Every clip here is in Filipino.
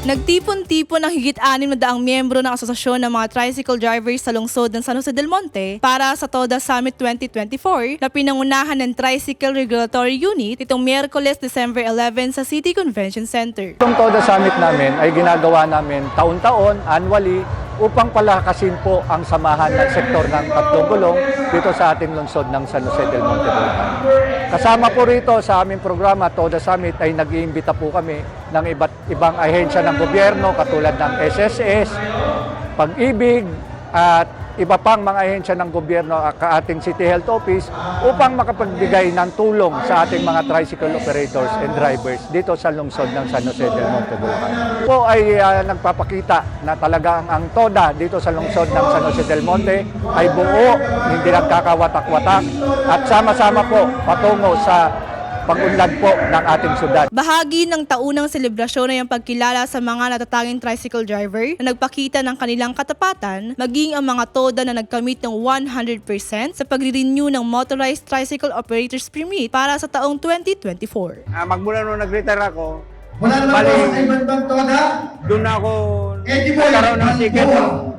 Nagtipon-tipon ng higit 600 miyembro ng Asosasyon ng mga Tricycle Drivers sa lungsod ng San Jose del Monte para sa TODA Summit 2024 na pinangunahan ng Tricycle Regulatory Unit itong Miyerkules, December 11 sa City Convention Center. Itong TODA Summit namin ay ginagawa namin taon-taon, annually, upang palakasin po ang samahan ng sektor ng tatlong gulong dito sa ating lungsod ng San Jose del Monte, Bulacan. Kasama po rito sa aming programa, TODA Summit, ay nag-iimbita po kami ng iba't ibang ahensya ng gobyerno katulad ng SSS, Pag-ibig, at iba pang mga ahensya ng gobyerno at ating City Health Office upang makapagbigay ng tulong sa ating mga tricycle operators and drivers dito sa lungsod ng San Jose del Monte, Bulacan. Po ay nagpapakita na talagang ang TODA dito sa lungsod ng San Jose del Monte ay buo, hindi nagkakawatak-watak at sama-sama po patungo sa pag-unlad po ng ating syudad. Bahagi ng taunang selebrasyon ay ang pagkilala sa mga natatanging tricycle driver na nagpakita ng kanilang katapatan, maging ang mga TODA na nagkamit ng 100% sa pagre-renew ng Motorized Tricycle Operators Permit para sa taong 2024. Magmula nung nag-retire ako, wala naman bali, ako sa ibang TODA. doon ako nagkaroon ng second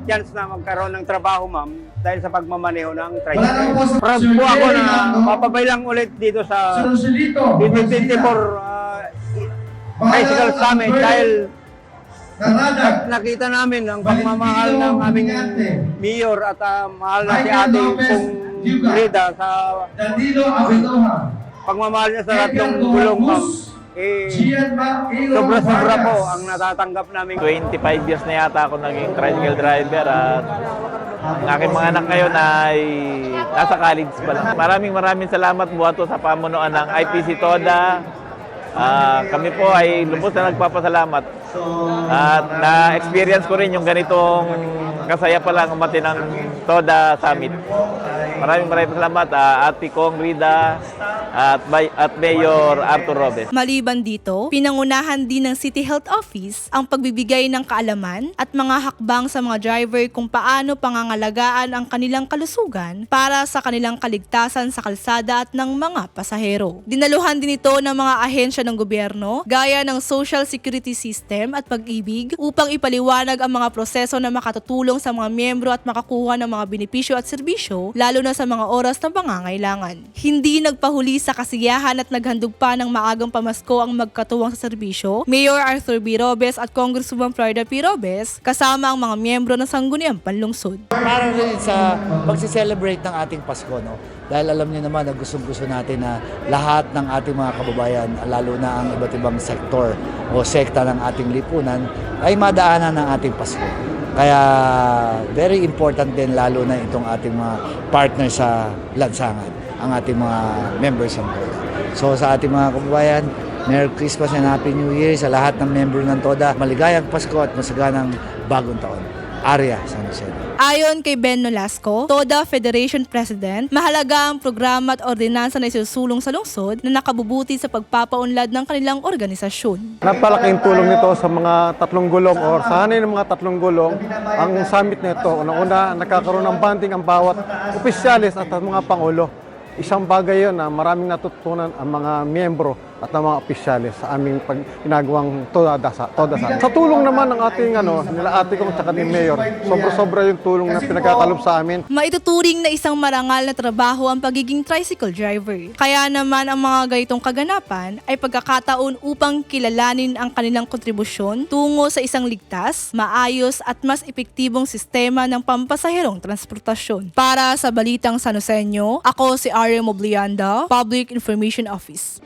chance na magkaroon ng trabaho, ma'am, dahil sa pagmamaneho ng Wala naman po tricycle. sa Proud po ako na mapabailang ulit dito sa 2024 Tricycle Summit dahil nakita namin ang pagmamahal ng aming mayor at mahal na si ate Pong Rida sa pagmamahal niya sa tatlong gulong, ma'am. Sobra-sobra po ang natatanggap namin. 25 years na yata ako naging tricycle driver at ang aking mga anak ngayon ay nasa college pa lang. Maraming salamat buhato sa pamunuan ng IPC TODA. Kami po ay lubos na nagpapasalamat at na-experience ko rin yung ganitong kasaya pa lang umati ng TODA Summit. Maraming salamat Ate Kong Rida at Mayor Arthur Robes. Maliban dito, pinangunahan din ng City Health Office ang pagbibigay ng kaalaman at mga hakbang sa mga driver kung paano pangangalagaan ang kanilang kalusugan para sa kanilang kaligtasan sa kalsada at ng mga pasahero. Dinaluhan din ito ng mga ahensya ng gobyerno gaya ng Social Security System at Pag-ibig upang ipaliwanag ang mga proseso na makatutulong sa mga miyembro at makakuha ng mga benepisyo at serbisyo lalo na sa mga oras ng pangangailangan. Hindi nagpahuli sa kasiyahan at naghandog pa ng maagang pamasko ang magkatuwang sa serbisyo, Mayor Arthur B. Robes at Congresswoman Florida P. Robes kasama ang mga miyembro ng Sangguniang Panlungsod. Para rin sa pagsi-celebrate ng ating Pasko, no? Dahil alam niyo naman na gustong-gusto natin na lahat ng ating mga kababayan, lalo na ang iba't ibang sektor o sekta ng ating lipunan, ay madaanan ng ating Pasko. Kaya very important din lalo na itong ating mga partner sa lansangan, ang ating mga members ng TODA. So sa ating mga kababayan, Merry Christmas and Happy New Year sa lahat ng member ng TODA. Maligayang Pasko at masaganang bagong taon. Aria, San Jose. Ayon kay Ben Nolasco, TODA Federation President, mahalaga ang programa at ordinansa na isusulong sa lungsod na nakabubuti sa pagpapaunlad ng kanilang organisasyon. Napalaking tulong nito sa mga tatlong gulong o sa hanay ng mga tatlong gulong ang summit nito. Unang-una, nakakaroon ng bonding ang bawat opisyalis at ang mga pangulo. Isang bagay yun na maraming natutunan ang mga miyembro at ang mga opisyalis sa aming ginagawang TODA Summit. Sa tulong naman ng ating nila ate kong tsaka ni Mayor, sobra-sobra yung tulong na pinagkakalob sa amin. Maituturing na isang marangal na trabaho ang pagiging tricycle driver. Kaya naman ang mga ganitong kaganapan ay pagkakataon upang kilalanin ang kanilang kontribusyon tungo sa isang ligtas, maayos at mas epektibong sistema ng pampasaherong transportasyon. Para sa Balitang San Joseño, ako si Arya Moblianda, Public Information Office.